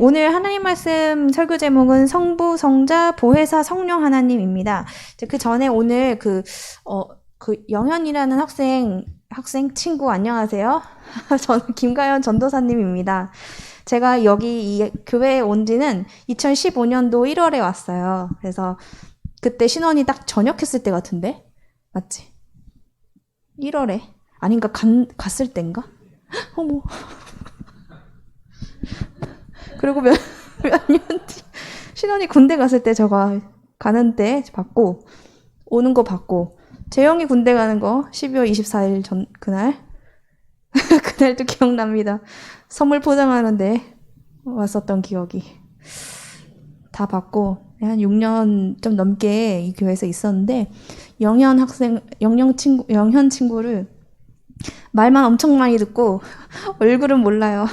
오늘 하나님 말씀 설교 제목은 성부, 성자, 보혜사, 성령 하나님입니다. 그 전에 오늘 그 영현이라는 학생 친구 안녕하세요. 저는 김가연 전도사님입니다. 제가 여기 이 교회에 온 지는 2015년도 1월에 왔어요. 그래서 그때 신원이 딱 전역했을 때 같은데? 맞지? 1월에? 아닌가? 갔을 땐가? 어머. 그리고 몇 년 뒤, 신원이 군대 갔을 때 제가 가는 때 받고, 오는 거 받고, 재영이 군대 가는 거 12월 24일 그날, 그날도 기억납니다. 선물 포장하는데 왔었던 기억이. 다 받고, 한 6년 좀 넘게 이 교회에서 있었는데, 영현 친구를 말만 엄청 많이 듣고, 얼굴은 몰라요.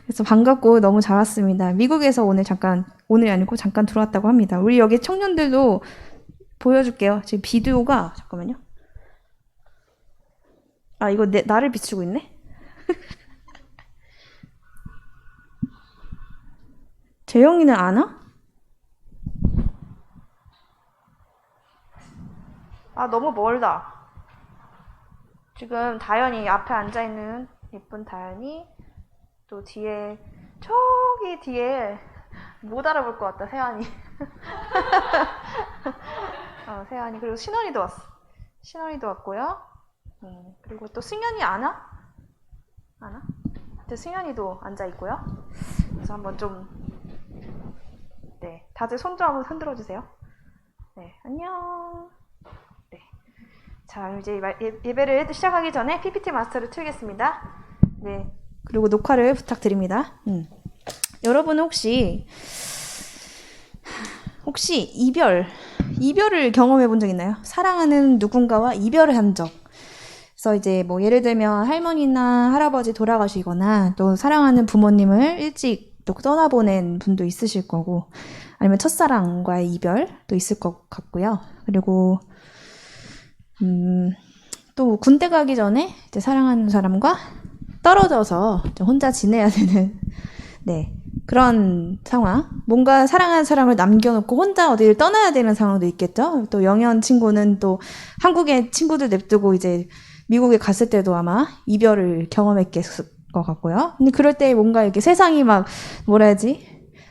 그래서 반갑고 너무 잘 왔습니다. 미국에서 오늘이 아니고 잠깐 들어왔다고 합니다. 우리 여기 청년들도 보여줄게요. 지금 비디오가, 잠깐만요. 아, 이거 나를 비추고 있네? 재영이는 아나? 아, 너무 멀다. 지금 다현이 앞에 앉아있는 예쁜 다현이, 또 뒤에, 저기 뒤에 못 알아볼 것 같다, 세안이. 세안이. 그리고 신원이도 왔어. 신원이도 왔고요. 그리고 또 승현이 아나? 승현이도 앉아있고요. 그래서 한번 좀, 네. 다들 손 좀 한번 흔들어 주세요. 네. 안녕. 네. 자, 이제 예배를 시작하기 전에 PPT 마스터를 틀겠습니다. 네. 그리고 녹화를 부탁드립니다. 여러분은 혹시 이별을 경험해 본 적 있나요? 사랑하는 누군가와 이별을 한 적. 그래서 이제 뭐 예를 들면 할머니나 할아버지 돌아가시거나 또 사랑하는 부모님을 일찍 또 떠나보낸 분도 있으실 거고, 아니면 첫사랑과의 이별도 있을 것 같고요. 그리고 또 군대 가기 전에 이제 사랑하는 사람과 떨어져서 혼자 지내야 되는, 네, 그런 상황. 뭔가 사랑하는 사람을 남겨놓고 혼자 어디를 떠나야 되는 상황도 있겠죠. 또 영현 친구는 또 한국의 친구들 냅두고 이제 미국에 갔을 때도 아마 이별을 경험했을 것 같고요. 근데 그럴 때 뭔가 이렇게 세상이 막 뭐라 해야지?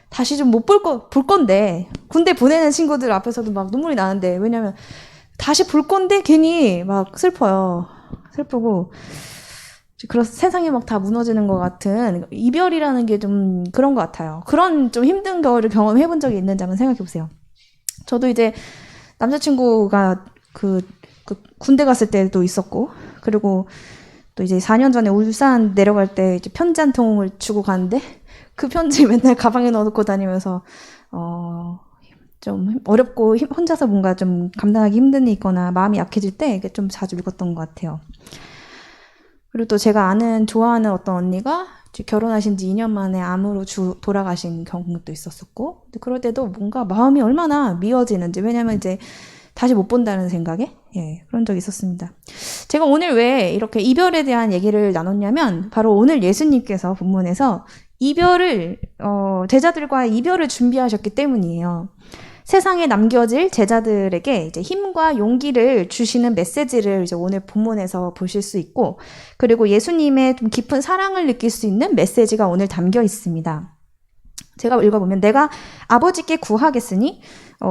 다시 좀 못 볼 건데, 군대 보내는 친구들 앞에서도 막 눈물이 나는데, 왜냐면 다시 볼 건데 괜히 막 슬프고, 그런 세상이 막 다 무너지는 것 같은 이별이라는 게 좀 그런 것 같아요. 그런 좀 힘든 거를 경험해 본 적이 있는지 한번 생각해 보세요. 저도 이제 남자친구가 그 군대 갔을 때도 있었고, 그리고 또 이제 4년 전에 울산 내려갈 때 이제 편지 한 통을 주고 가는데, 그 편지 맨날 가방에 넣어놓고 다니면서 좀 어렵고 혼자서 뭔가 좀 감당하기 힘든 일 있거나 마음이 약해질 때 이게 좀 자주 읽었던 것 같아요. 그리고 또 제가 좋아하는 어떤 언니가 결혼하신 지 2년 만에 암으로 돌아가신 경우도 있었었고, 그럴 때도 뭔가 마음이 얼마나 미워지는지, 왜냐면 이제 다시 못 본다는 생각에, 그런 적이 있었습니다. 제가 오늘 왜 이렇게 이별에 대한 얘기를 나눴냐면, 바로 오늘 예수님께서 본문에서 제자들과의 이별을 준비하셨기 때문이에요. 세상에 남겨질 제자들에게 이제 힘과 용기를 주시는 메시지를 이제 오늘 본문에서 보실 수 있고, 그리고 예수님의 좀 깊은 사랑을 느낄 수 있는 메시지가 오늘 담겨 있습니다. 제가 읽어보면, 내가 아버지께 구하겠으니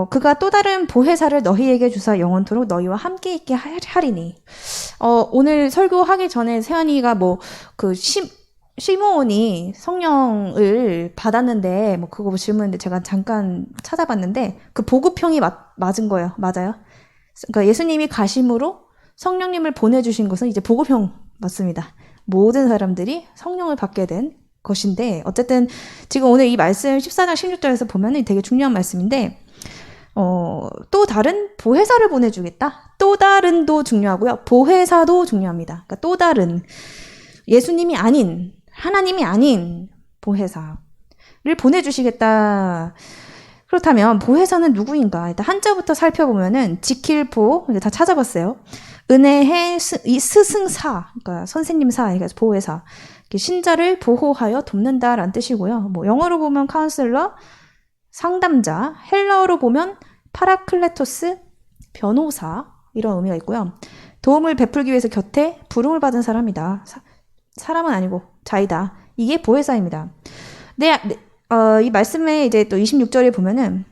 그가 또 다른 보혜사를 너희에게 주사 영원토록 너희와 함께 있게 하리니. 오늘 설교하기 전에 세연이가 시므온이 성령을 받았는데, 그거 질문인데 제가 잠깐 찾아봤는데, 그 보급형이 맞은 거예요. 맞아요. 그러니까 예수님이 가심으로 성령님을 보내주신 것은 이제 보급형 맞습니다. 모든 사람들이 성령을 받게 된 것인데, 어쨌든 지금 오늘 이 말씀 14장 16절에서 보면은 되게 중요한 말씀인데, 또 다른 보혜사를 보내주겠다. 또 다른도 중요하고요. 보혜사도 중요합니다. 그러니까 또 다른, 예수님이 아닌, 하나님이 아닌 보혜사를 보내주시겠다. 그렇다면 보혜사는 누구인가? 일단 한자부터 살펴보면은 지킬보, 다 찾아봤어요. 은혜의 스승사, 그러니까 선생님사, 그러니까 보혜사. 신자를 보호하여 돕는다라는 뜻이고요. 뭐 영어로 보면 카운슬러, 상담자, 헬라어로 보면 파라클레토스, 변호사 이런 의미가 있고요. 도움을 베풀기 위해서 곁에 부름을 받은 사람이다. 사람은 아니고 자이다. 이게 보혜사입니다. 이 말씀에 이제 또 26절에 보면은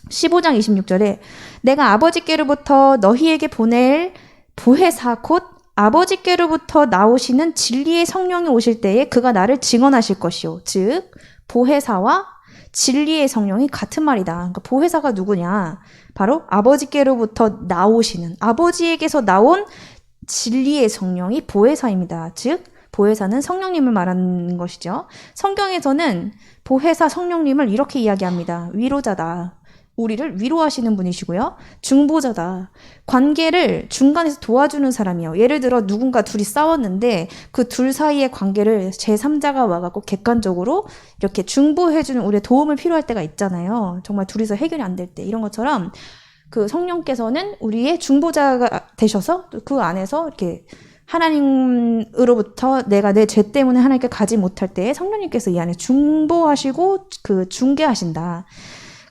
15장 26절에 내가 아버지께로부터 너희에게 보낼 보혜사 곧 아버지께로부터 나오시는 진리의 성령이 오실 때에 그가 나를 증언하실 것이요. 즉 보혜사와 진리의 성령이 같은 말이다. 그러니까 보혜사가 누구냐? 바로 아버지께로부터 나오시는 아버지에게서 나온 진리의 성령이 보혜사입니다. 즉 보혜사는 성령님을 말하는 것이죠. 성경에서는 보혜사 성령님을 이렇게 이야기합니다. 위로자다. 우리를 위로하시는 분이시고요. 중보자다. 관계를 중간에서 도와주는 사람이에요. 예를 들어 누군가 둘이 싸웠는데 그 둘 사이의 관계를 제3자가 와갖고 객관적으로 이렇게 중보해주는 우리의 도움을 필요할 때가 있잖아요. 정말 둘이서 해결이 안 될 때. 이런 것처럼 그 성령께서는 우리의 중보자가 되셔서 그 안에서 이렇게 하나님으로부터 내가 내 죄 때문에 하나님께 가지 못할 때에 성령님께서 이 안에 중보하시고 그 중개하신다.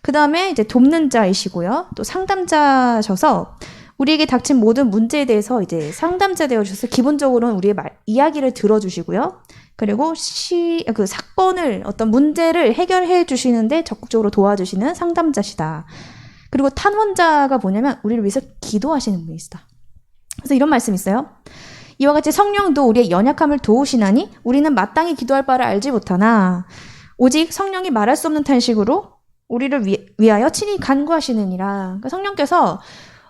그 다음에 이제 돕는 자이시고요. 또 상담자셔서 우리에게 닥친 모든 문제에 대해서 이제 상담자 되어주셔서 기본적으로는 우리의 이야기를 들어주시고요. 그리고 그 사건을 어떤 문제를 해결해 주시는데 적극적으로 도와주시는 상담자시다. 그리고 탄원자가 뭐냐면 우리를 위해서 기도하시는 분이시다. 그래서 이런 말씀이 있어요. 이와 같이 성령도 우리의 연약함을 도우시나니 우리는 마땅히 기도할 바를 알지 못하나 오직 성령이 말할 수 없는 탄식으로 우리를 위하여 친히 간구하시느니라. 그러니까 성령께서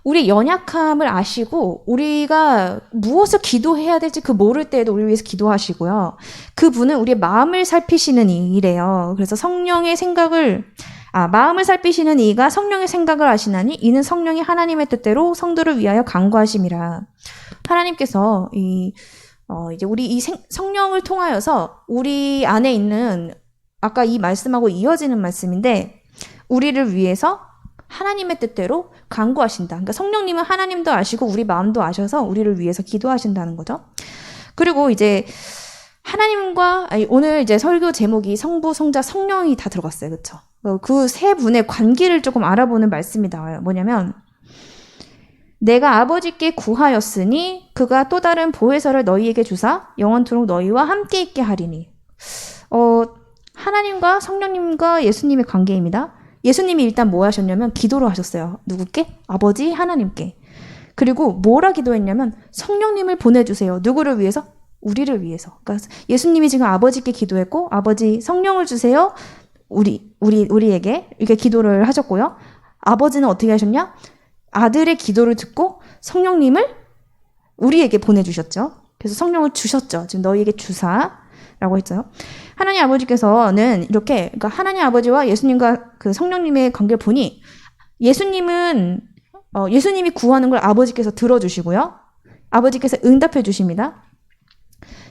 우리의 연약함을 아시고 우리가 무엇을 기도해야 될지 그 모를 때에도 우리를 위해서 기도하시고요. 그분은 우리의 마음을 살피시는 이래요. 그래서 성령의 마음을 살피시는 이가 성령의 생각을 아시나니 이는 성령이 하나님의 뜻대로 성도를 위하여 간구하심이라. 하나님께서 이제 우리 이 성령을 통하여서 우리 안에 있는 아까 이 말씀하고 이어지는 말씀인데 우리를 위해서 하나님의 뜻대로 간구하신다. 그러니까 성령님은 하나님도 아시고 우리 마음도 아셔서 우리를 위해서 기도하신다는 거죠. 그리고 이제 오늘 이제 설교 제목이 성부, 성자, 성령이 다 들어갔어요. 그렇죠? 그 세 분의 관계를 조금 알아보는 말씀이 나와요. 뭐냐면 내가 아버지께 구하였으니 그가 또 다른 보혜사를 너희에게 주사 영원토록 너희와 함께 있게 하리니. 하나님과 성령님과 예수님의 관계입니다. 예수님이 일단 뭐 하셨냐면 기도를 하셨어요. 누구께? 아버지 하나님께. 그리고 뭐라 기도했냐면 성령님을 보내주세요. 누구를 위해서? 우리를 위해서. 그러니까 예수님이 지금 아버지께 기도했고 아버지 성령을 주세요. 우리에게 이렇게 기도를 하셨고요. 아버지는 어떻게 하셨냐? 아들의 기도를 듣고 성령님을 우리에게 보내주셨죠. 그래서 성령을 주셨죠. 지금 너희에게 주사라고 했어요. 하나님 아버지께서는 이렇게, 그러니까 하나님 아버지와 예수님과 그 성령님의 관계를 보니 예수님이 구하는 걸 아버지께서 들어주시고요. 아버지께서 응답해 주십니다.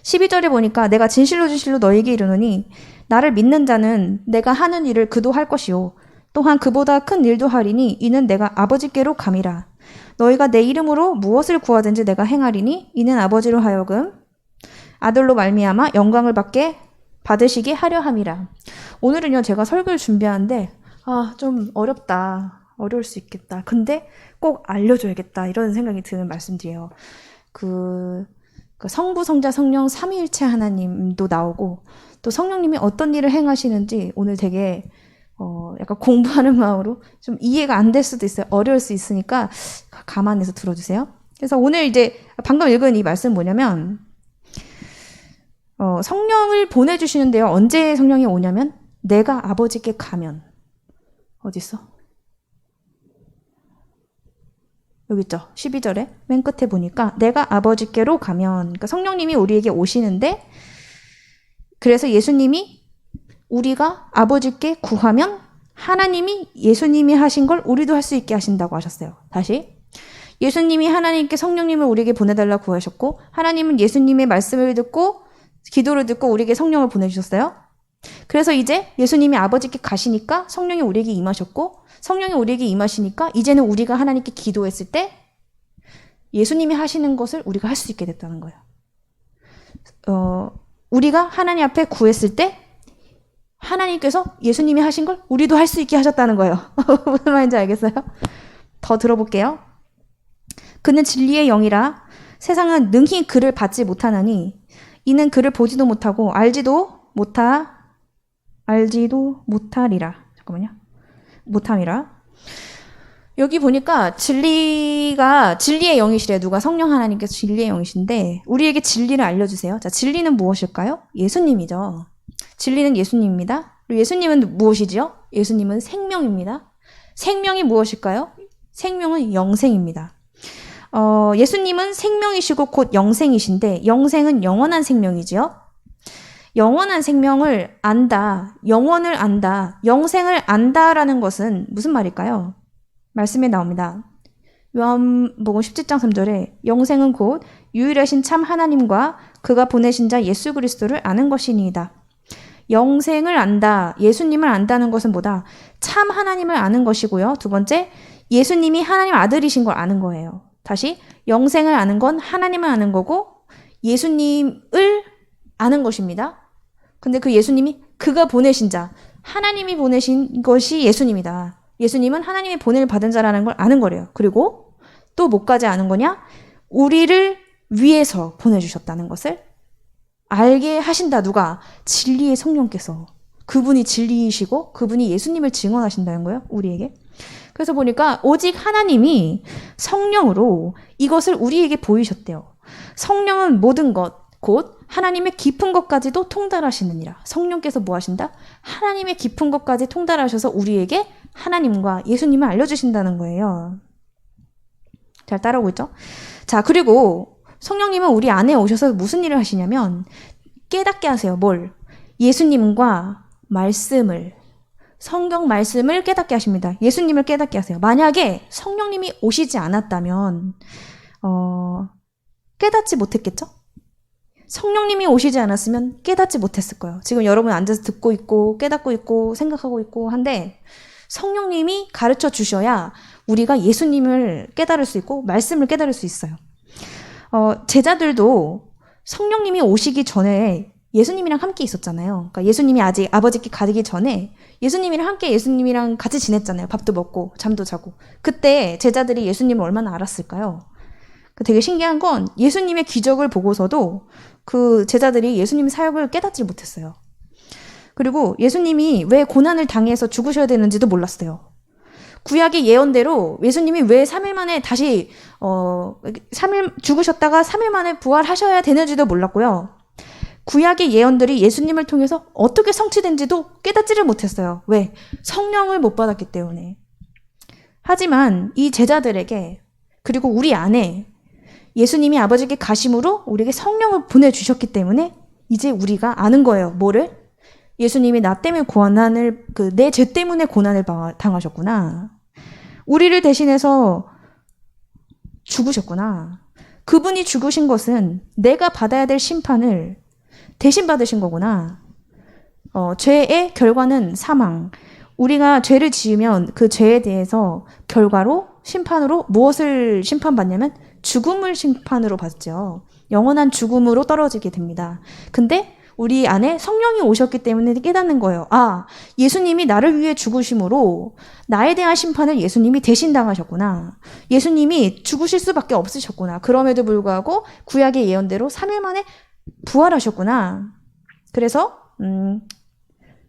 12절에 보니까 내가 진실로 너희에게 이르노니 나를 믿는 자는 내가 하는 일을 그도 할 것이요. 또한 그보다 큰 일도 하리니 이는 내가 아버지께로 감이라. 너희가 내 이름으로 무엇을 구하든지 내가 행하리니 이는 아버지로 하여금 아들로 말미암아 영광을 받으시게 하려 함이라. 오늘은요 제가 설교를 준비하는데 좀 어려울 수 있겠다. 근데 꼭 알려줘야겠다 이런 생각이 드는 말씀드려요. 그 성부, 성자, 성령 삼위일체 하나님도 나오고 또 성령님이 어떤 일을 행하시는지 오늘 되게 약간 공부하는 마음으로 좀 이해가 안 될 수도 있어요. 어려울 수 있으니까 감안해서 들어주세요. 그래서 오늘 이제 방금 읽은 이 말씀 뭐냐면 성령을 보내주시는데요. 언제 성령이 오냐면 내가 아버지께 가면. 어딨어? 여기 있죠. 12절에 맨 끝에 보니까 내가 아버지께로 가면. 그러니까 성령님이 우리에게 오시는데 그래서 예수님이 우리가 아버지께 구하면 하나님이 예수님이 하신 걸 우리도 할 수 있게 하신다고 하셨어요. 다시. 예수님이 하나님께 성령님을 우리에게 보내달라고 구하셨고 하나님은 예수님의 말씀을 듣고 기도를 듣고 우리에게 성령을 보내주셨어요. 그래서 이제 예수님이 아버지께 가시니까 성령이 우리에게 임하셨고 성령이 우리에게 임하시니까 이제는 우리가 하나님께 기도했을 때 예수님이 하시는 것을 우리가 할 수 있게 됐다는 거예요. 우리가 하나님 앞에 구했을 때 하나님께서 예수님이 하신 걸 우리도 할 수 있게 하셨다는 거예요. 무슨 말인지 알겠어요? 더 들어볼게요. 그는 진리의 영이라 세상은 능히 그를 받지 못하나니 이는 그를 보지도 못하고 알지도 못하리라. 잠깐만요. 못함이라. 여기 보니까 진리의 영이시래. 누가? 성령 하나님께서 진리의 영이신데 우리에게 진리를 알려주세요. 자, 진리는 무엇일까요? 예수님이죠. 진리는 예수님입니다. 그리고 예수님은 무엇이지요? 예수님은 생명입니다. 생명이 무엇일까요? 생명은 영생입니다. 예수님은 생명이시고 곧 영생이신데 영생은 영원한 생명이지요. 영원한 생명을 안다, 영원을 안다, 영생을 안다라는 것은 무슨 말일까요? 말씀에 나옵니다. 요한복음 17장 3절에 영생은 곧 유일하신 참 하나님과 그가 보내신 자 예수 그리스도를 아는 것이니이다. 영생을 안다, 예수님을 안다는 것은 뭐다? 참 하나님을 아는 것이고요. 두 번째, 예수님이 하나님 아들이신 걸 아는 거예요. 다시, 영생을 아는 건 하나님을 아는 거고 예수님을 아는 것입니다. 근데 그 예수님이 그가 보내신 자, 하나님이 보내신 것이 예수님이다. 예수님은 하나님이 보냄을 받은 자라는 걸 아는 거래요. 그리고 또 뭐까지 아는 거냐? 우리를 위해서 보내주셨다는 것을 알게 하신다. 누가? 진리의 성령께서. 그분이 진리이시고 그분이 예수님을 증언하신다는 거예요. 우리에게. 그래서 보니까 오직 하나님이 성령으로 이것을 우리에게 보이셨대요. 성령은 모든 것, 곧 하나님의 깊은 것까지도 통달하시느니라. 성령께서 뭐 하신다? 하나님의 깊은 것까지 통달하셔서 우리에게 하나님과 예수님을 알려주신다는 거예요. 잘 따라오고 있죠? 자, 그리고 성령님은 우리 안에 오셔서 무슨 일을 하시냐면 깨닫게 하세요. 뭘? 예수님과 말씀을, 성경 말씀을 깨닫게 하십니다. 예수님을 깨닫게 하세요. 만약에 성령님이 오시지 않았다면 깨닫지 못했겠죠? 성령님이 오시지 않았으면 깨닫지 못했을 거예요. 지금 여러분 앉아서 듣고 있고 깨닫고 있고 생각하고 있고 한데 성령님이 가르쳐 주셔야 우리가 예수님을 깨달을 수 있고 말씀을 깨달을 수 있어요. 제자들도 성령님이 오시기 전에 예수님이랑 함께 있었잖아요. 그러니까 예수님이 아직 아버지께 가기 전에 예수님이랑 함께 예수님이랑 같이 지냈잖아요. 밥도 먹고 잠도 자고. 그때 제자들이 예수님을 얼마나 알았을까요? 되게 신기한 건 예수님의 기적을 보고서도 그 제자들이 예수님의 사역을 깨닫지 못했어요. 그리고 예수님이 왜 고난을 당해서 죽으셔야 되는지도 몰랐어요. 구약의 예언대로 예수님이 왜 3일 만에 다시 3일 죽으셨다가 3일 만에 부활하셔야 되는지도 몰랐고요. 구약의 예언들이 예수님을 통해서 어떻게 성취된지도 깨닫지를 못했어요. 왜? 성령을 못 받았기 때문에. 하지만 이 제자들에게 그리고 우리 안에 예수님이 아버지께 가심으로 우리에게 성령을 보내주셨기 때문에 이제 우리가 아는 거예요. 뭐를? 예수님이 나 때문에 고난을, 내 죄 때문에 고난을 당하셨구나. 우리를 대신해서 죽으셨구나. 그분이 죽으신 것은 내가 받아야 될 심판을 대신 받으신 거구나. 죄의 결과는 사망. 우리가 죄를 지으면 그 죄에 대해서 결과로 심판으로 무엇을 심판받냐면 죽음을 심판으로 받죠. 영원한 죽음으로 떨어지게 됩니다. 근데 우리 안에 성령이 오셨기 때문에 깨닫는 거예요. 아, 예수님이 나를 위해 죽으심으로 나에 대한 심판을 예수님이 대신 당하셨구나. 예수님이 죽으실 수밖에 없으셨구나. 그럼에도 불구하고 구약의 예언대로 3일 만에 부활하셨구나. 그래서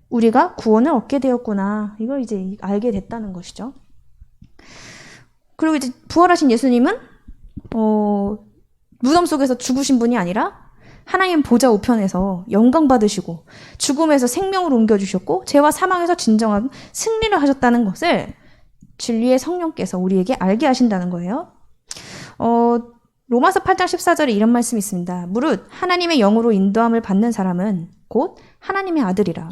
우리가 구원을 얻게 되었구나. 이걸 이제 알게 됐다는 것이죠. 그리고 이제 부활하신 예수님은 무덤 속에서 죽으신 분이 아니라 하나님 보좌 우편에서 영광 받으시고 죽음에서 생명으로 옮겨주셨고 죄와 사망에서 진정한 승리를 하셨다는 것을 진리의 성령께서 우리에게 알게 하신다는 거예요. 로마서 8장 14절에 이런 말씀이 있습니다. 무릇 하나님의 영으로 인도함을 받는 사람은 곧 하나님의 아들이라.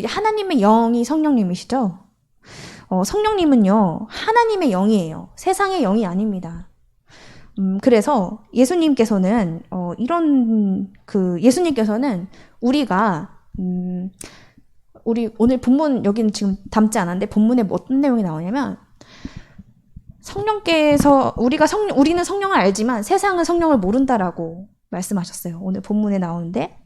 하나님의 영이 성령님이시죠? 성령님은요, 하나님의 영이에요. 세상의 영이 아닙니다. 그래서 예수님께서는, 예수님께서는 우리가, 우리 오늘 본문, 여기는 지금 담지 않았는데 본문에 어떤 내용이 나오냐면, 성령께서, 우리는 성령을 알지만 세상은 성령을 모른다라고 말씀하셨어요. 오늘 본문에 나오는데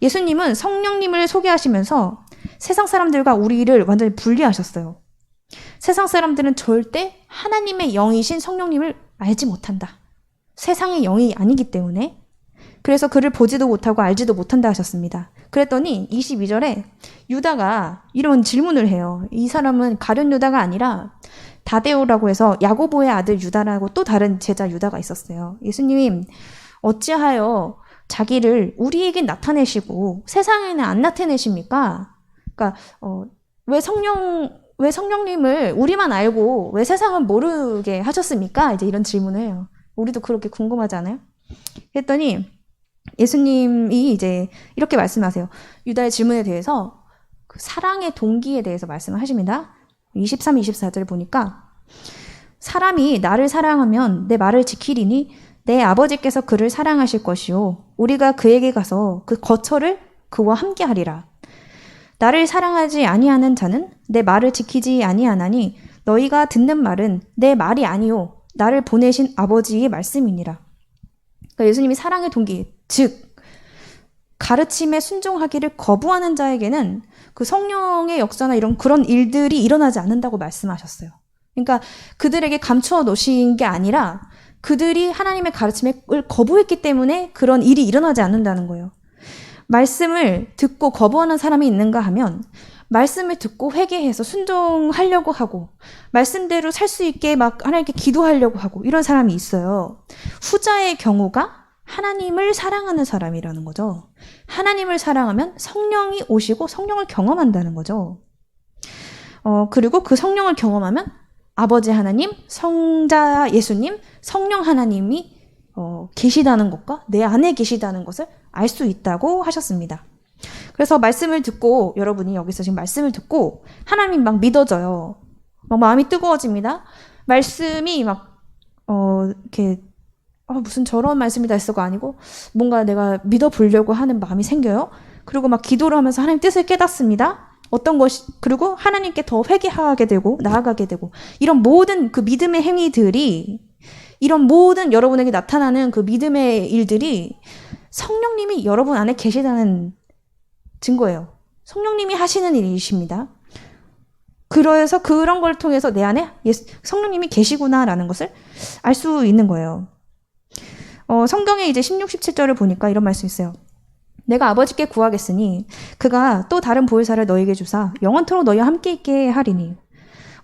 예수님은 성령님을 소개하시면서 세상 사람들과 우리를 완전히 분리하셨어요. 세상 사람들은 절대 하나님의 영이신 성령님을 알지 못한다. 세상의 영이 아니기 때문에. 그래서 그를 보지도 못하고 알지도 못한다 하셨습니다. 그랬더니 22절에 유다가 이런 질문을 해요. 이 사람은 가룟 유다가 아니라 다데오라고 해서 야고보의 아들 유다라고 또 다른 제자 유다가 있었어요. 예수님이 어찌하여 자기를 우리에게 나타내시고 세상에는 안 나타내십니까? 그러니까 왜 성령님을 우리만 알고 왜 세상은 모르게 하셨습니까? 이제 이런 질문을 해요. 우리도 그렇게 궁금하지 않아요? 했더니 예수님이 이제 이렇게 말씀하세요. 유다의 질문에 대해서 그 사랑의 동기에 대해서 말씀을 하십니다. 23, 24절 보니까 사람이 나를 사랑하면 내 말을 지키리니 내 아버지께서 그를 사랑하실 것이요 우리가 그에게 가서 그 거처를 그와 함께 하리라. 나를 사랑하지 아니하는 자는 내 말을 지키지 아니하나니 너희가 듣는 말은 내 말이 아니요 나를 보내신 아버지의 말씀이니라. 그러니까 예수님이 사랑의 동기, 즉 가르침에 순종하기를 거부하는 자에게는 그 성령의 역사나 이런 그런 일들이 일어나지 않는다고 말씀하셨어요. 그러니까 그들에게 감추어 놓으신 게 아니라 그들이 하나님의 가르침을 거부했기 때문에 그런 일이 일어나지 않는다는 거예요. 말씀을 듣고 거부하는 사람이 있는가 하면 말씀을 듣고 회개해서 순종하려고 하고 말씀대로 살 수 있게 막 하나님께 기도하려고 하고 이런 사람이 있어요. 후자의 경우가 하나님을 사랑하는 사람이라는 거죠. 하나님을 사랑하면 성령이 오시고 성령을 경험한다는 거죠. 그리고 그 성령을 경험하면 아버지 하나님, 성자 예수님, 성령 하나님이 계시다는 것과 내 안에 계시다는 것을 알 수 있다고 하셨습니다. 그래서 말씀을 듣고 여러분이 여기서 지금 말씀을 듣고 하나님 막 믿어져요. 막 마음이 뜨거워집니다. 말씀이 막 이렇게 무슨 저런 말씀이다 했어가 아니고 뭔가 내가 믿어보려고 하는 마음이 생겨요. 그리고 막 기도를 하면서 하나님 뜻을 깨닫습니다. 어떤 것이 그리고 하나님께 더 회개하게 되고 나아가게 되고 이런 모든 그 믿음의 행위들이 이런 모든 여러분에게 나타나는 그 믿음의 일들이 성령님이 여러분 안에 계시다는 증거예요. 성령님이 하시는 일이십니다. 그래서 그런 걸 통해서 내 안에 성령님이 계시구나라는 것을 알 수 있는 거예요. 성경에 이제 16, 17절을 보니까 이런 말씀이 있어요. 내가 아버지께 구하겠으니 그가 또 다른 보혜사를 너희에게 주사 영원토록 너희와 함께 있게 하리니.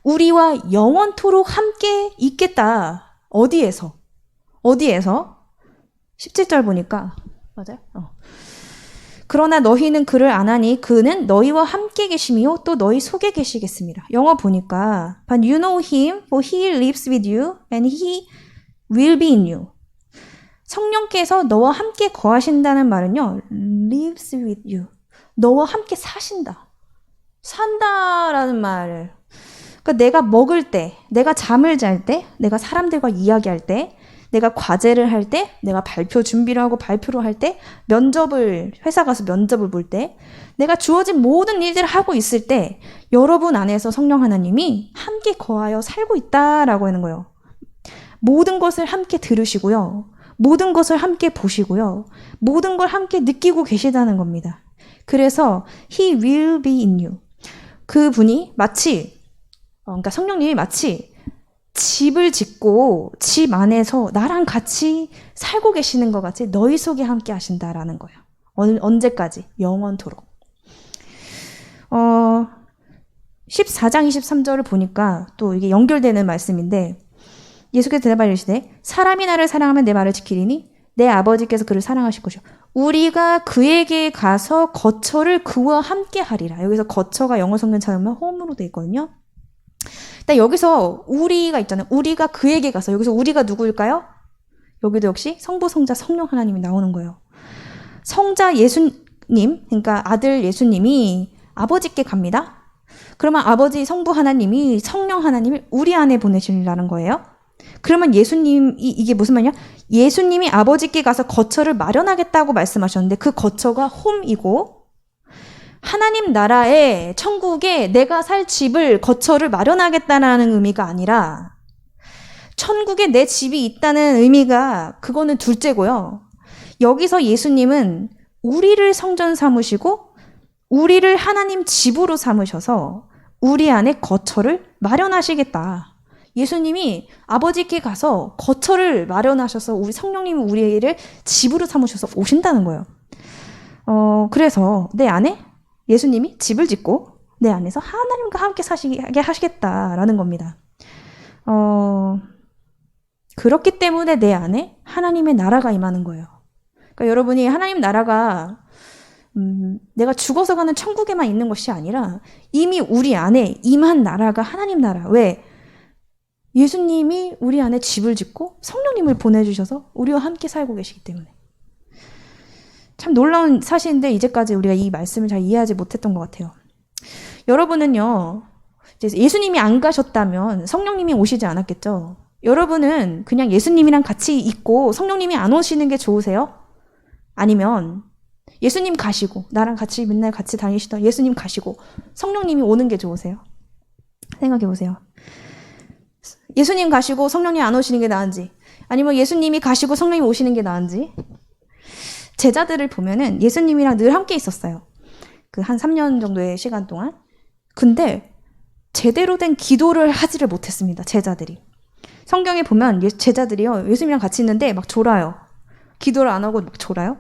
우리와 영원토록 함께 있겠다. 어디에서? 17절 보니까 맞아요? 그러나 너희는 그를 안 하니 그는 너희와 함께 계심이요 또 너희 속에 계시겠습니다. 영어 보니까 But you know him for he lives with you and he will be in you. 성령께서 너와 함께 거하신다는 말은요. lives with you. 너와 함께 사신다. 산다라는 말. 그러니까 내가 먹을 때, 내가 잠을 잘 때, 내가 사람들과 이야기할 때, 내가 과제를 할 때, 내가 발표 준비를 하고 발표를 할 때, 회사 가서 면접을 볼 때, 내가 주어진 모든 일들을 하고 있을 때 여러분 안에서 성령 하나님이 함께 거하여 살고 있다라고 하는 거예요. 모든 것을 함께 들으시고요. 모든 것을 함께 보시고요. 모든 걸 함께 느끼고 계시다는 겁니다. 그래서 He will be in you. 그분이 마치 그러니까 성령님이 마치 집을 짓고 집 안에서 나랑 같이 살고 계시는 것 같이 너희 속에 함께 하신다라는 거예요. 언제까지? 영원토록. 14장 23절을 보니까 또 이게 연결되는 말씀인데 예수께서 대답하여 이르시되 사람이 나를 사랑하면 내 말을 지키리니 내 아버지께서 그를 사랑하실 것이요 우리가 그에게 가서 거처를 그와 함께 하리라. 여기서 거처가 영어 성경 찾으면 홈으로 되어 있거든요. 일단 여기서 우리가 있잖아요. 우리가 그에게 가서 여기서 우리가 누구일까요? 여기도 역시 성부, 성자, 성령 하나님이 나오는 거예요. 성자 예수님, 그러니까 아들 예수님이 아버지께 갑니다. 그러면 아버지 성부 하나님이 성령 하나님을 우리 안에 보내시려는 거예요. 그러면 이게 무슨 말이냐? 예수님이 아버지께 가서 거처를 마련하겠다고 말씀하셨는데 그 거처가 홈이고 하나님 나라의 천국에 내가 살 집을 거처를 마련하겠다는 의미가 아니라 천국에 내 집이 있다는 의미가 그거는 둘째고요. 여기서 예수님은 우리를 성전 삼으시고 우리를 하나님 집으로 삼으셔서 우리 안에 거처를 마련하시겠다. 예수님이 아버지께 가서 거처를 마련하셔서 우리 성령님이 우리를 집으로 삼으셔서 오신다는 거예요. 그래서 내 안에 예수님이 집을 짓고 내 안에서 하나님과 함께 사시게 하시겠다라는 겁니다. 그렇기 때문에 내 안에 하나님의 나라가 임하는 거예요. 그러니까 여러분이 하나님 나라가 내가 죽어서 가는 천국에만 있는 것이 아니라 이미 우리 안에 임한 나라가 하나님 나라. 왜? 예수님이 우리 안에 집을 짓고 성령님을 보내주셔서 우리와 함께 살고 계시기 때문에. 참 놀라운 사실인데 이제까지 우리가 이 말씀을 잘 이해하지 못했던 것 같아요. 여러분은요, 예수님이 안 가셨다면 성령님이 오시지 않았겠죠? 여러분은 그냥 예수님이랑 같이 있고 성령님이 안 오시는 게 좋으세요? 아니면 예수님 가시고 나랑 같이 맨날 같이 다니시던 예수님 가시고 성령님이 오는 게 좋으세요? 생각해 보세요. 예수님 가시고 성령님 안 오시는 게 나은지, 아니면 예수님이 가시고 성령님 오시는 게 나은지. 제자들을 보면은 예수님이랑 늘 함께 있었어요. 그 한 3년 정도의 시간 동안. 근데 제대로 된 기도를 하지를 못했습니다. 제자들이. 성경에 보면 제자들이요, 예수님이랑 같이 있는데 막 졸아요. 기도를 안 하고 막 졸아요.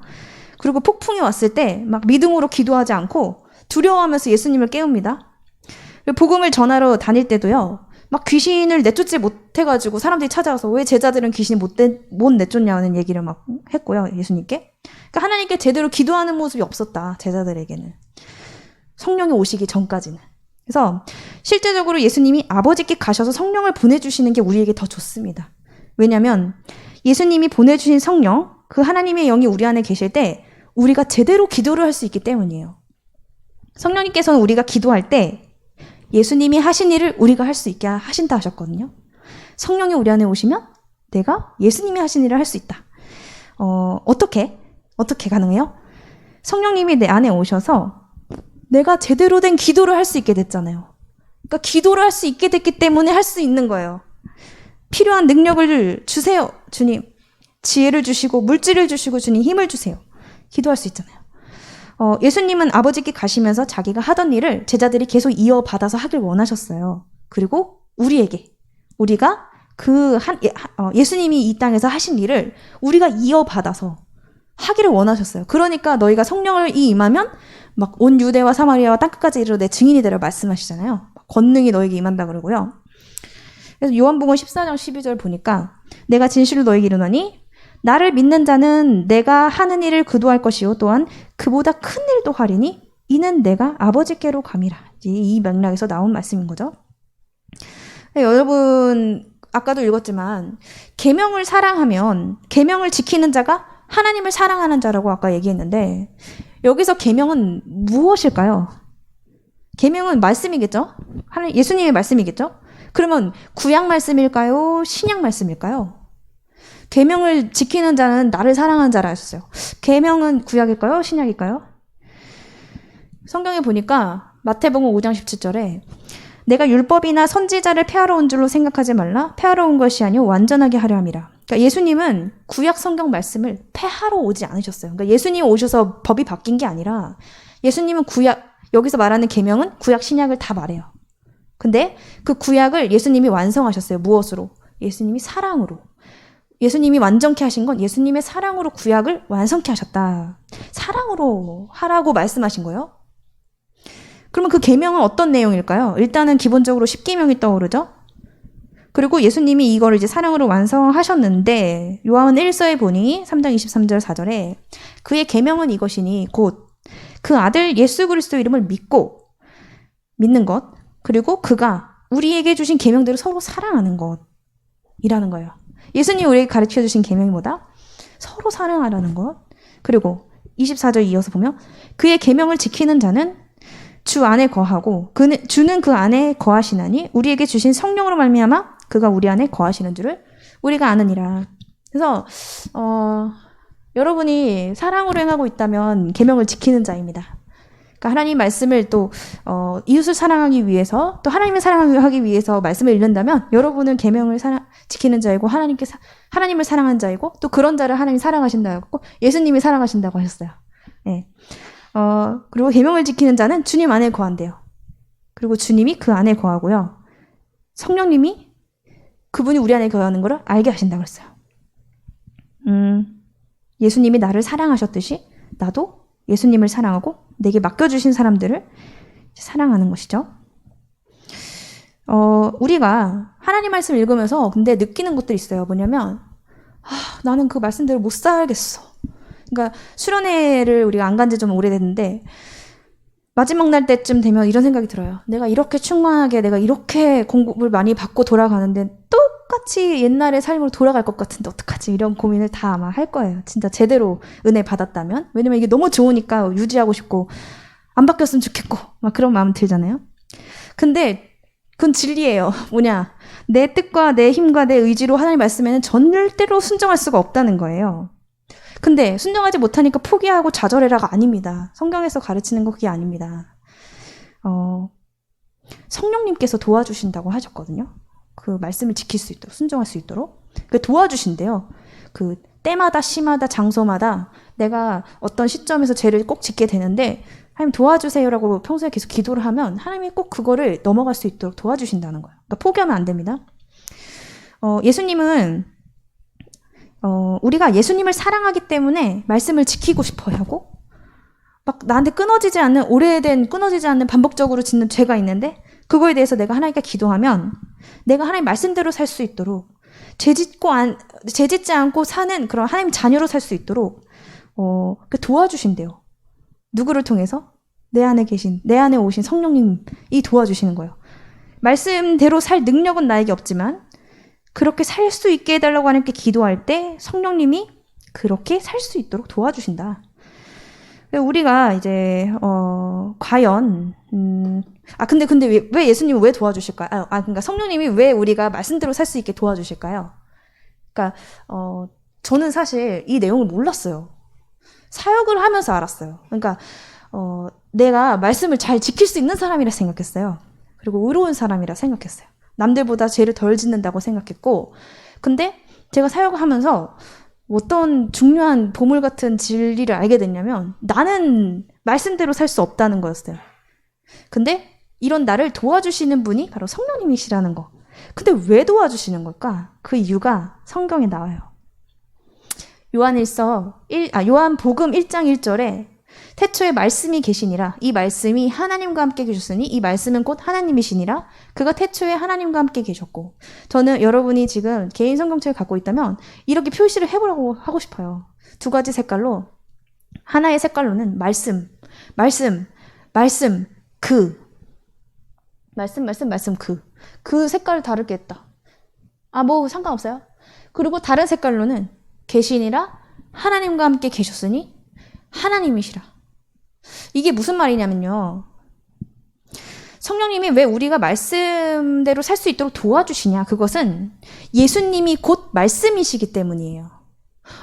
그리고 폭풍이 왔을 때 막 믿음으로 기도하지 않고 두려워하면서 예수님을 깨웁니다. 복음을 전하러 다닐 때도요, 막 귀신을 내쫓지 못해가지고 사람들이 찾아와서 왜 제자들은 귀신을 못 내쫓냐는 얘기를 막 했고요, 예수님께. 그러니까 하나님께 제대로 기도하는 모습이 없었다, 제자들에게는. 성령이 오시기 전까지는. 그래서 실제적으로 예수님이 아버지께 가셔서 성령을 보내주시는 게 우리에게 더 좋습니다. 왜냐하면 예수님이 보내주신 성령, 그 하나님의 영이 우리 안에 계실 때 우리가 제대로 기도를 할 수 있기 때문이에요. 성령님께서는 우리가 기도할 때 예수님이 하신 일을 우리가 할 수 있게 하신다 하셨거든요. 성령이 우리 안에 오시면 내가 예수님이 하신 일을 할 수 있다. 어떻게 가능해요? 성령님이 내 안에 오셔서 내가 제대로 된 기도를 할 수 있게 됐잖아요. 그러니까 기도를 할 수 있게 됐기 때문에 할 수 있는 거예요. 필요한 능력을 주세요, 주님. 지혜를 주시고 물질을 주시고 주님 힘을 주세요. 기도할 수 있잖아요. 예수님은 아버지께 가시면서 자기가 하던 일을 제자들이 계속 이어받아서 하길 원하셨어요. 그리고 우리가 예수님이 이 땅에서 하신 일을 우리가 이어받아서 하기를 원하셨어요. 그러니까 너희가 성령을 임하면 막 온 유대와 사마리아와 땅끝까지 이르러 내 증인이 되라 말씀하시잖아요. 권능이 너에게 임한다 그러고요. 그래서 요한복음 14장 12절 보니까 내가 진실로 너에게 이르노니 나를 믿는 자는 내가 하는 일을 그도 할 것이요 또한 그보다 큰 일도 하리니 이는 내가 아버지께로 감이라. 이 맥락에서 나온 말씀인 거죠. 여러분 아까도 읽었지만 계명을 사랑하면 계명을 지키는 자가 하나님을 사랑하는 자라고 아까 얘기했는데 여기서 계명은 무엇일까요? 계명은 말씀이겠죠? 예수님의 말씀이겠죠? 그러면 구약 말씀일까요? 신약 말씀일까요? 계명을 지키는 자는 나를 사랑하는 자라 하셨어요. 계명은 구약일까요? 신약일까요? 성경에 보니까 마태복음 5장 17절에 내가 율법이나 선지자를 폐하러 온 줄로 생각하지 말라. 폐하러 온 것이 아니오 완전하게 하려 함이라. 그러니까 예수님은 구약 성경 말씀을 폐하러 오지 않으셨어요. 그러니까 예수님이 오셔서 법이 바뀐 게 아니라 예수님은 여기서 말하는 계명은 구약 신약을 다 말해요. 근데 그 구약을 예수님이 완성하셨어요. 무엇으로? 예수님이 사랑으로. 예수님이 완전케 하신 건 예수님의 사랑으로 구약을 완성케 하셨다. 사랑으로 하라고 말씀하신 거예요. 그러면 그 계명은 어떤 내용일까요? 일단은 기본적으로 10계명이 떠오르죠. 그리고 예수님이 이거를 이제 사랑으로 완성하셨는데 요한 1서에 보니 3장 23절 4절에 그의 계명은 이것이니 곧 그 아들 예수 그리스도 이름을 믿는 것 그리고 그가 우리에게 주신 계명대로 서로 사랑하는 것이라는 거예요. 예수님이 우리에게 가르쳐 주신 계명이 뭐다? 서로 사랑하라는 것. 그리고 24절 이어서 보면 그의 계명을 지키는 자는 주 안에 거하고 주는 그 안에 거하시나니 우리에게 주신 성령으로 말미암아 그가 우리 안에 거하시는 줄을 우리가 아느니라. 그래서 여러분이 사랑으로 행하고 있다면 계명을 지키는 자입니다. 그러니까 그러니까 하나님 말씀을 또 이웃을 사랑하기 위해서 또 하나님을 사랑하기 위해서 말씀을 읽는다면 여러분은 계명을 지키는 자이고 하나님을 사랑하는 자이고 또 그런 자를 하나님이 사랑하신다고 예수님이 사랑하신다고 하셨어요. 네. 그리고 계명을 지키는 자는 주님 안에 거한대요. 그리고 주님이 그 안에 거하고요. 성령님이 그분이 우리 안에 거하는 것을 알게 하신다고 했어요. 예수님이 나를 사랑하셨듯이 나도 예수님을 사랑하고 내게 맡겨주신 사람들을 사랑하는 것이죠. 우리가 하나님 말씀을 읽으면서 근데 느끼는 것들이 있어요. 뭐냐면 나는 그 말씀대로 못 살겠어. 그러니까 수련회를 우리가 안 간 지 좀 오래됐는데 마지막 날 때쯤 되면 이런 생각이 들어요. 내가 이렇게 충만하게 내가 이렇게 공부를 많이 받고 돌아가는데 똑같이 옛날의 삶으로 돌아갈 것 같은데 어떡하지? 이런 고민을 다 아마 할 거예요. 진짜 제대로 은혜 받았다면. 왜냐면 이게 너무 좋으니까 유지하고 싶고 안 바뀌었으면 좋겠고 막 그런 마음 들잖아요. 근데 그건 진리예요. 뭐냐? 내 뜻과 내 힘과 내 의지로 하나님 말씀에는 절대로 순종할 수가 없다는 거예요. 근데 순종하지 못하니까 포기하고 좌절해라가 아닙니다. 성경에서 가르치는 거 그게 아닙니다. 성령님께서 도와주신다고 하셨거든요. 그 말씀을 지킬 수 있도록 순종할 수 있도록 도와주신대요. 그 때마다 시마다 장소마다 내가 어떤 시점에서 죄를 꼭 짓게 되는데 하나님 도와주세요라고 평소에 계속 기도를 하면 하나님이 꼭 그거를 넘어갈 수 있도록 도와주신다는 거예요. 그러니까 포기하면 안 됩니다. 예수님은 우리가 예수님을 사랑하기 때문에 말씀을 지키고 싶어야 하고 막 나한테 끊어지지 않는 반복적으로 짓는 죄가 있는데 그거에 대해서 내가 하나님께 기도하면 내가 하나님 말씀대로 살 수 있도록 죄 짓지 않고 사는 그런 하나님 자녀로 살 수 있도록 도와주신대요. 누구를 통해서? 내 안에 오신 성령님이 도와주시는 거예요. 말씀대로 살 능력은 나에게 없지만 그렇게 살 수 있게 해달라고 하나님께 기도할 때 성령님이 그렇게 살 수 있도록 도와주신다. 우리가 이제 과연 근데 왜 예수님이 왜 도와주실까요? 그러니까 성령님이 왜 우리가 말씀대로 살 수 있게 도와주실까요? 그러니까 저는 사실 이 내용을 몰랐어요. 사역을 하면서 알았어요. 그러니까 내가 말씀을 잘 지킬 수 있는 사람이라 생각했어요. 그리고 의로운 사람이라 생각했어요. 남들보다 죄를 덜 짓는다고 생각했고, 근데 제가 사역을 하면서 어떤 중요한 보물 같은 진리를 알게 됐냐면 나는 말씀대로 살 수 없다는 거였어요. 근데 이런 나를 도와주시는 분이 바로 성령님이시라는 거. 근데 왜 도와주시는 걸까? 그 이유가 성경에 나와요. 요한복음 1장 1절에 태초에 말씀이 계시니라. 이 말씀이 하나님과 함께 계셨으니 이 말씀은 곧 하나님이시니라. 그가 태초에 하나님과 함께 계셨고. 저는 여러분이 지금 개인 성경책을 갖고 있다면 이렇게 표시를 해보라고 하고 싶어요. 두 가지 색깔로. 하나의 색깔로는 말씀, 그 색깔을 다르게 했다. 뭐 상관없어요. 그리고 다른 색깔로는 계시니라. 하나님과 함께 계셨으니 하나님이시라. 이게 무슨 말이냐면요. 성령님이 왜 우리가 말씀대로 살 수 있도록 도와주시냐. 그것은 예수님이 곧 말씀이시기 때문이에요.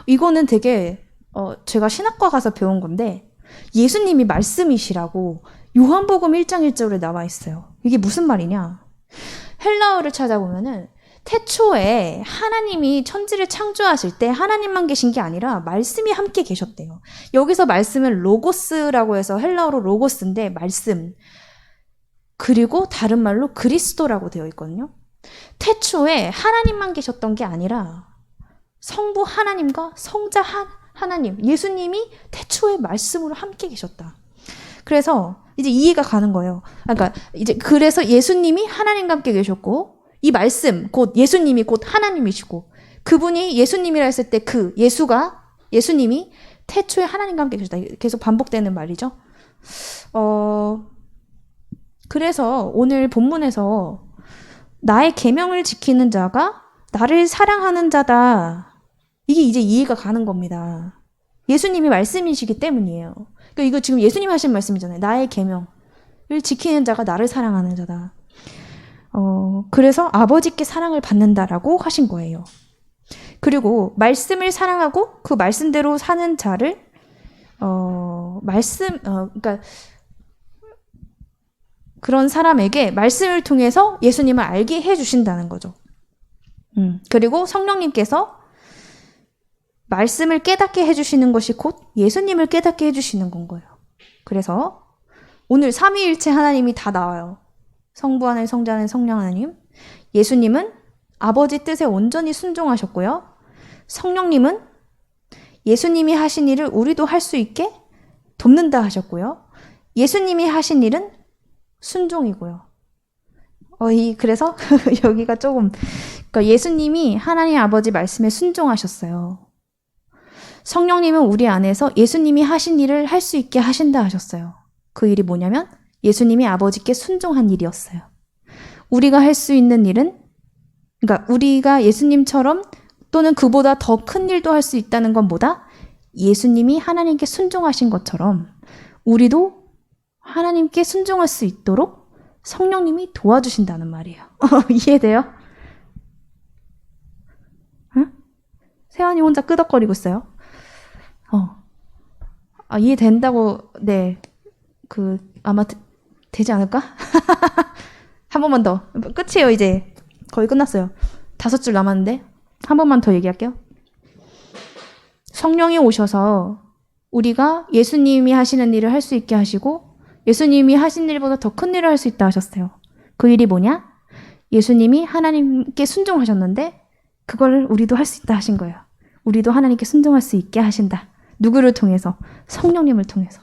이거는 되게 제가 신학과 가서 배운 건데 예수님이 말씀이시라고 요한복음 1장 1절에 나와 있어요. 이게 무슨 말이냐. 헬라어를 찾아보면은 태초에 하나님이 천지를 창조하실 때 하나님만 계신 게 아니라 말씀이 함께 계셨대요. 여기서 말씀은 로고스라고 해서 헬라어로 로고스인데 말씀. 그리고 다른 말로 그리스도라고 되어 있거든요. 태초에 하나님만 계셨던 게 아니라 성부 하나님과 성자 하나님, 예수님이 태초에 말씀으로 함께 계셨다. 그래서 이제 이해가 가는 거예요. 그래서 예수님이 하나님과 함께 계셨고 이 말씀, 곧 예수님이 곧 하나님이시고 그분이 예수님이라 했을 때 예수님이 태초에 하나님과 함께 계셨다. 계속 반복되는 말이죠. 그래서 오늘 본문에서 나의 계명을 지키는 자가 나를 사랑하는 자다. 이게 이제 이해가 가는 겁니다. 예수님이 말씀이시기 때문이에요. 그러니까 이거 지금 예수님이 하신 말씀이잖아요. 나의 계명을 지키는 자가 나를 사랑하는 자다. 그래서 아버지께 사랑을 받는다라고 하신 거예요. 그리고 말씀을 사랑하고 그 말씀대로 사는 자를 그러니까 그런 사람에게 말씀을 통해서 예수님을 알게 해주신다는 거죠. 그리고 성령님께서 말씀을 깨닫게 해주시는 것이 곧 예수님을 깨닫게 해주시는 건 거예요. 그래서 오늘 삼위일체 하나님이 다 나와요. 성부 하나님, 성자 하나님, 성령 하나님. 예수님은 아버지 뜻에 온전히 순종하셨고요. 성령님은 예수님이 하신 일을 우리도 할 수 있게 돕는다 하셨고요. 예수님이 하신 일은 순종이고요. 그래서 여기가 조금, 그러니까 예수님이 하나님 아버지 말씀에 순종하셨어요. 성령님은 우리 안에서 예수님이 하신 일을 할 수 있게 하신다 하셨어요. 그 일이 뭐냐면 예수님이 아버지께 순종한 일이었어요. 우리가 할 수 있는 일은, 그러니까 우리가 예수님처럼 또는 그보다 더 큰 일도 할 수 있다는 건 뭐다? 예수님이 하나님께 순종하신 것처럼 우리도 하나님께 순종할 수 있도록 성령님이 도와주신다는 말이에요. 이해돼요? 응? 세환이 혼자 끄덕거리고 있어요. 이해된다고, 네. 아마 되지 않을까? 한 번만 더. 끝이에요, 이제. 거의 끝났어요. 5줄 남았는데. 한 번만 더 얘기할게요. 성령이 오셔서 우리가 예수님이 하시는 일을 할 수 있게 하시고 예수님이 하신 일보다 더 큰 일을 할 수 있다 하셨어요. 그 일이 뭐냐? 예수님이 하나님께 순종하셨는데 그걸 우리도 할 수 있다 하신 거예요. 우리도 하나님께 순종할 수 있게 하신다. 누구를 통해서? 성령님을 통해서.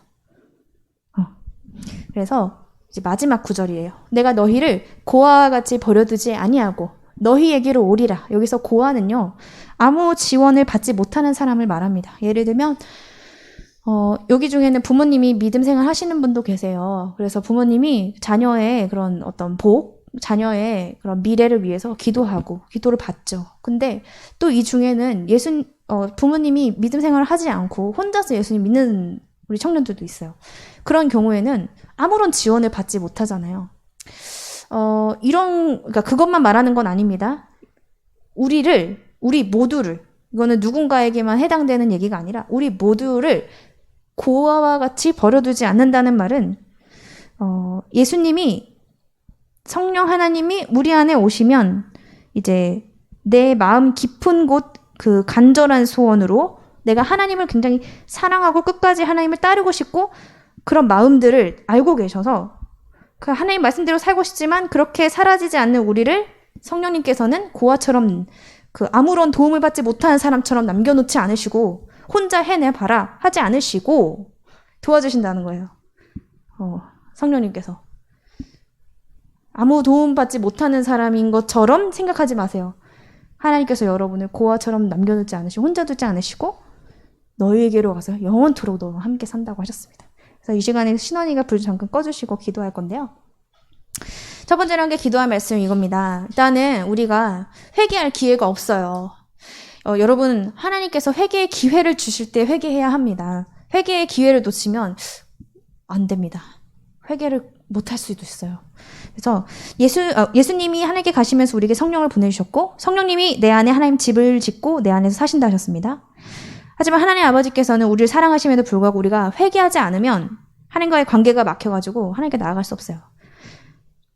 그래서 이제 마지막 구절이에요. 내가 너희를 고아와 같이 버려두지 아니하고 너희에게로 오리라. 여기서 고아는요, 아무 지원을 받지 못하는 사람을 말합니다. 예를 들면 여기 중에는 부모님이 믿음 생활 하시는 분도 계세요. 그래서 부모님이 자녀의 그런 어떤 자녀의 그런 미래를 위해서 기도하고 기도를 받죠. 근데 또 이 중에는 부모님이 믿음 생활을 하지 않고 혼자서 예수님 믿는 우리 청년들도 있어요. 그런 경우에는 아무런 지원을 받지 못하잖아요. 그러니까 그것만 말하는 건 아닙니다. 우리 모두를, 이거는 누군가에게만 해당되는 얘기가 아니라 우리 모두를 고아와 같이 버려두지 않는다는 말은 예수님이, 성령 하나님이 우리 안에 오시면 이제 내 마음 깊은 곳 그 간절한 소원으로 내가 하나님을 굉장히 사랑하고 끝까지 하나님을 따르고 싶고 그런 마음들을 알고 계셔서 그 하나님 말씀대로 살고 싶지만 그렇게 사라지지 않는 우리를 성령님께서는 고아처럼 아무런 도움을 받지 못하는 사람처럼 남겨놓지 않으시고 혼자 해내봐라 하지 않으시고 도와주신다는 거예요. 성령님께서. 아무 도움 받지 못하는 사람인 것처럼 생각하지 마세요. 하나님께서 여러분을 고아처럼 남겨놓지 않으시고 혼자 두지 않으시고 너희에게로 가서 영원토록 너와 함께 산다고 하셨습니다. 그래서 이 시간에 신원이가 불 잠깐 꺼주시고 기도할 건데요. 첫 번째로 한 게 기도할 말씀 이겁니다. 일단은 우리가 회개할 기회가 없어요. 여러분, 하나님께서 회개의 기회를 주실 때 회개해야 합니다. 회개의 기회를 놓치면 안 됩니다. 회개를 못할 수도 있어요. 그래서 예수님이 하나님께 가시면서 우리에게 성령을 보내주셨고 성령님이 내 안에 하나님 집을 짓고 내 안에서 사신다 하셨습니다. 하지만 하나님 아버지께서는 우리를 사랑하심에도 불구하고 우리가 회개하지 않으면 하나님과의 관계가 막혀가지고 하나님께 나아갈 수 없어요.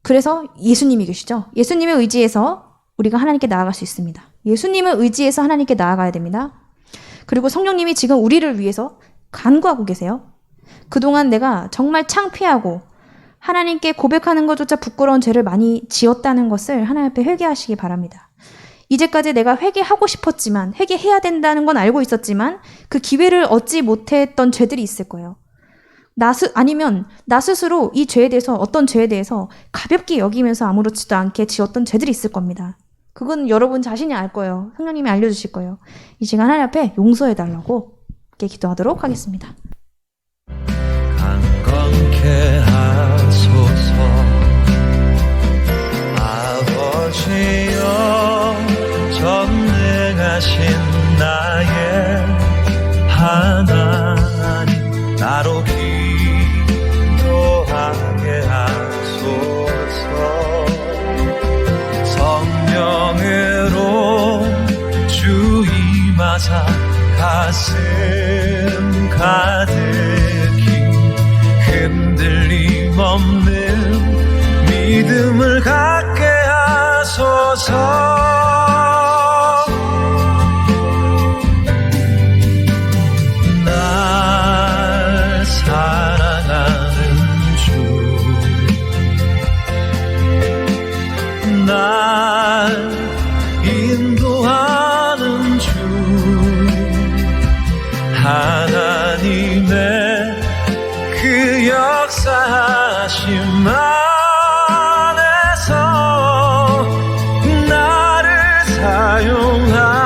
그래서 예수님이 계시죠. 예수님의 의지에서 우리가 하나님께 나아갈 수 있습니다. 예수님을 의지해서 하나님께 나아가야 됩니다. 그리고 성령님이 지금 우리를 위해서 간구하고 계세요. 그동안 내가 정말 창피하고 하나님께 고백하는 것조차 부끄러운 죄를 많이 지었다는 것을 하나님 앞에 회개하시기 바랍니다. 이제까지 내가 회개하고 싶었지만 회개해야 된다는 건 알고 있었지만 그 기회를 얻지 못했던 죄들이 있을 거예요. 아니면 나 스스로 이 죄에 대해서, 어떤 죄에 대해서 가볍게 여기면서 아무렇지도 않게 지었던 죄들이 있을 겁니다. 그건 여러분 자신이 알 거예요. 성령님이 알려주실 거예요. 이 시간 하나님 앞에 용서해달라고 이렇게 기도하도록 하겠습니다. 강건케 하소서. 아버지여 전능하신 나의 하나님, 나로 기도하게 하소서. 성령으로 주 임하사 가슴 가득히 흔들림 없는 믿음을 갖게 하소서. 날 사랑하는 주, 날 인도하는 주, 하나님의 그 역사하심 안에서 나를 사용하소서.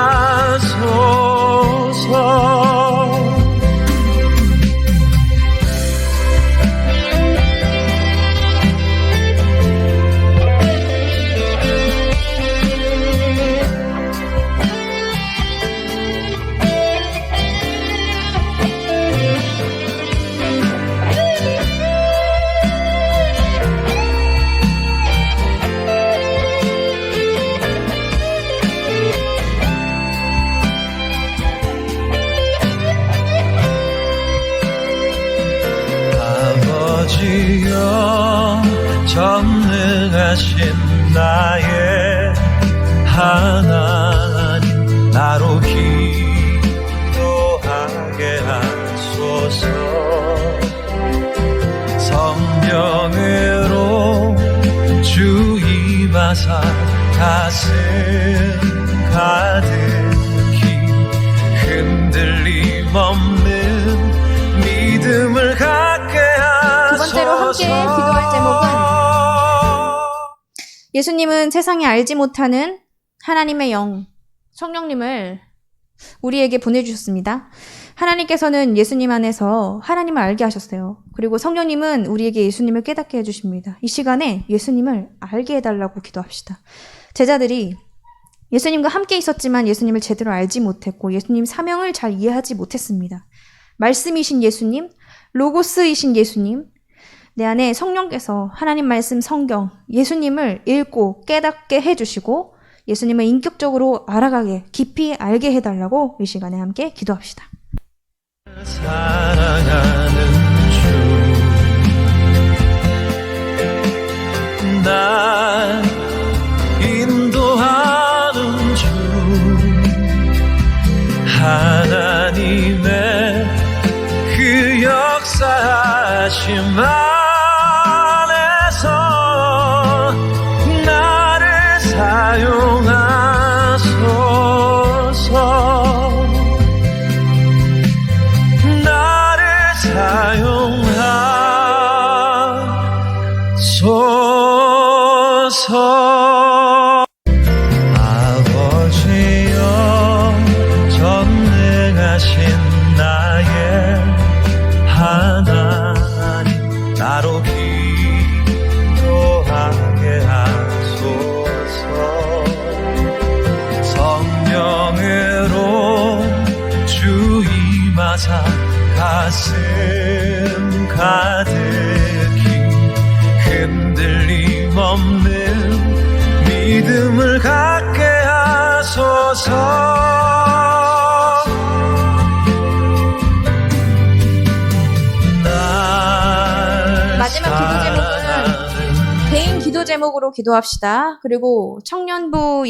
아버지여, 전능하신 나의 하나님, 나로 기도하게 하소서. 성령으로 주 임하사 가슴 가득히 흔들림 없는 믿음을 갖게 두 번째로 함께 기도할 제목은 예수님은 세상이 알지 못하는 하나님의 영, 성령님을 우리에게 보내주셨습니다. 하나님께서는 예수님 안에서 하나님을 알게 하셨어요. 그리고 성령님은 우리에게 예수님을 깨닫게 해주십니다. 이 시간에 예수님을 알게 해달라고 기도합시다. 제자들이 예수님과 함께 있었지만 예수님을 제대로 알지 못했고 예수님 사명을 잘 이해하지 못했습니다. 말씀이신 예수님, 로고스이신 예수님, 내 안에 성령께서 하나님 말씀 성경, 예수님을 읽고 깨닫게 해주시고 예수님을 인격적으로 알아가게 깊이 알게 해달라고 이 시간에 함께 기도합시다. 사랑하는 주, 날 인도하는 주, 하나님의 그 역사하심 안에서 나를 사용하소서. 나를 사용하소서. 아버지여, 전능하신 나의 하나님, 나로 기도하게 하소서. 성령으로 주 임하사 가슴 가득히 흔들림 없는 믿음을 갖게 하소서. 마지막 기도 제목은 개인 기도 제목으로 기도합시다. 그리고 청년부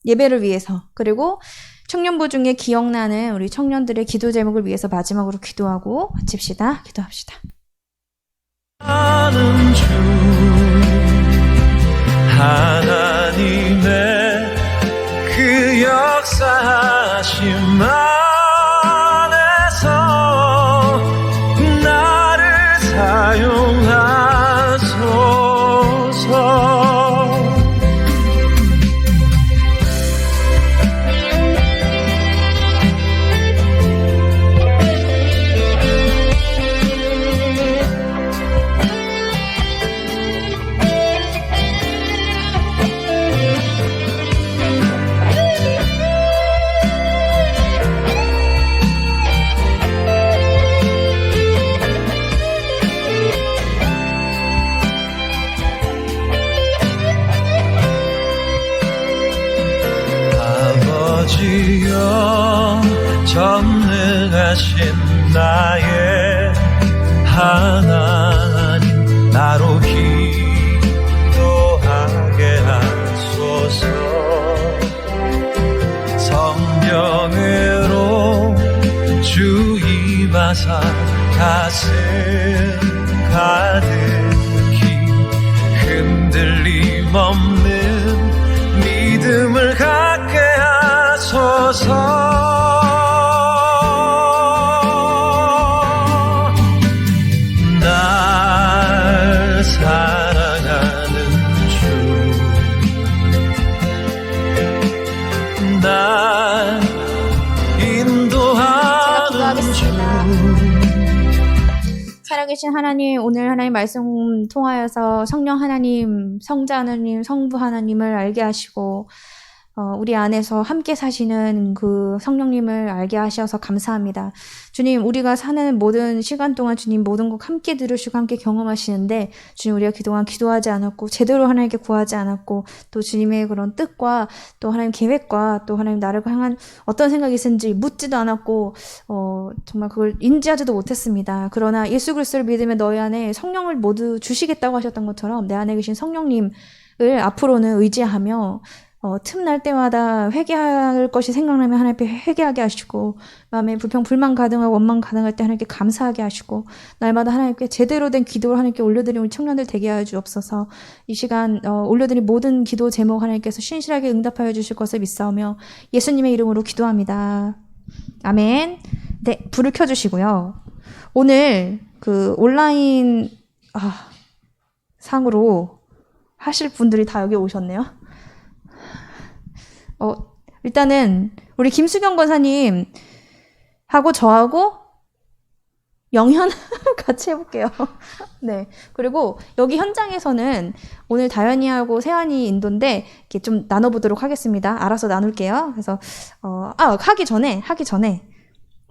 예배를 위해서, 그리고 청년부 중에 기억나는 우리 청년들의 기도 제목을 위해서 마지막으로 기도하고 마칩시다. 기도합시다. 하는 주, 하나님의 그 역사하심 안에서 나를 사용하소서. 아버지여, 전능하신 나의 하나님, 나로 나사 가슴 가득히 흔들림 없는 믿음을 갖게 하소서. 날 사랑하는 주, 날 인도하는 주. 살아계신 하나님, 오늘 하나님 말씀 통하여서 성령 하나님, 성자 하나님, 성부 하나님을 알게 하시고 우리 안에서 함께 사시는 그 성령님을 알게 하셔서 감사합니다. 주님, 우리가 사는 모든 시간 동안 주님 모든 것 함께 들으시고 함께 경험하시는데 주님, 우리가 그동안 기도하지 않았고 제대로 하나님께 구하지 않았고 또 주님의 그런 뜻과 또 하나님 계획과 또 하나님 나를 향한 어떤 생각이 있는지 묻지도 않았고 정말 그걸 인지하지도 못했습니다. 그러나 예수 그리스도를 믿으며 너희 안에 성령을 모두 주시겠다고 하셨던 것처럼 내 안에 계신 성령님을 앞으로는 의지하며 틈날 때마다 회개할 것이 생각나면 하나님께 회개하게 하시고 마음에 불평, 불만 가득하고 원망 가득할 때 하나님께 감사하게 하시고 날마다 하나님께 제대로 된 기도를 하나님께 올려드리는 우리 청년들 되게 하여 주옵소서. 이 시간 올려드린 모든 기도 제목 하나님께서 신실하게 응답하여 주실 것을 믿사오며 예수님의 이름으로 기도합니다. 아멘. 네, 불을 켜주시고요. 오늘 그 온라인 상으로 하실 분들이 다 여기 오셨네요. 일단은 우리 김수경 권사님 하고 저하고 영현 같이 해볼게요. 네. 그리고 여기 현장에서는 오늘 다현이하고 세환이 인도인데 이렇게 좀 나눠보도록 하겠습니다. 알아서 나눌게요. 그래서 하기 전에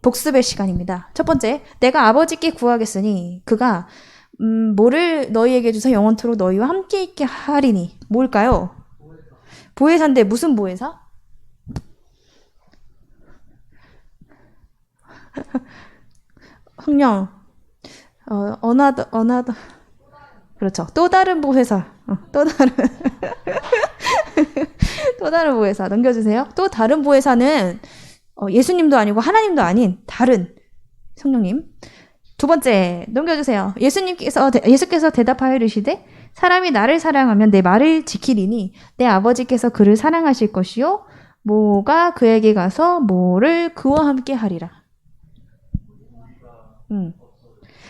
복습의 시간입니다. 첫 번째, 내가 아버지께 구하겠으니 그가 뭐를 너희에게 주사 영원토록 너희와 함께 있게 하리니. 뭘까요? 보혜사인데 무슨 보혜사? 흥령, 어나더, 그렇죠. 또 다른 보혜사, 또 다른 보혜사 넘겨주세요. 또 다른 보혜사는 예수님도 아니고 하나님도 아닌 다른 성령님. 두 번째 넘겨주세요. 예수께서 대답하여 이르시되 사람이 나를 사랑하면 내 말을 지키리니 내 아버지께서 그를 사랑하실 것이요 모가 그에게 가서 모를 그와 함께 하리라.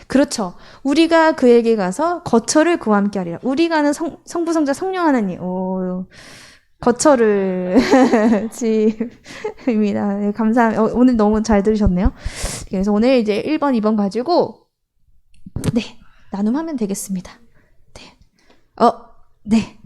그렇죠. 우리가 그에게 가서 거처를 그와 함께 하리라. 우리가 하는 성부 성자 성령 하나님. 거처를 집입니다. 네, 감사합니다. 오늘 너무 잘 들으셨네요. 그래서 오늘 이제 1번, 2번 가지고 네, 나눔하면 되겠습니다. 네. 네.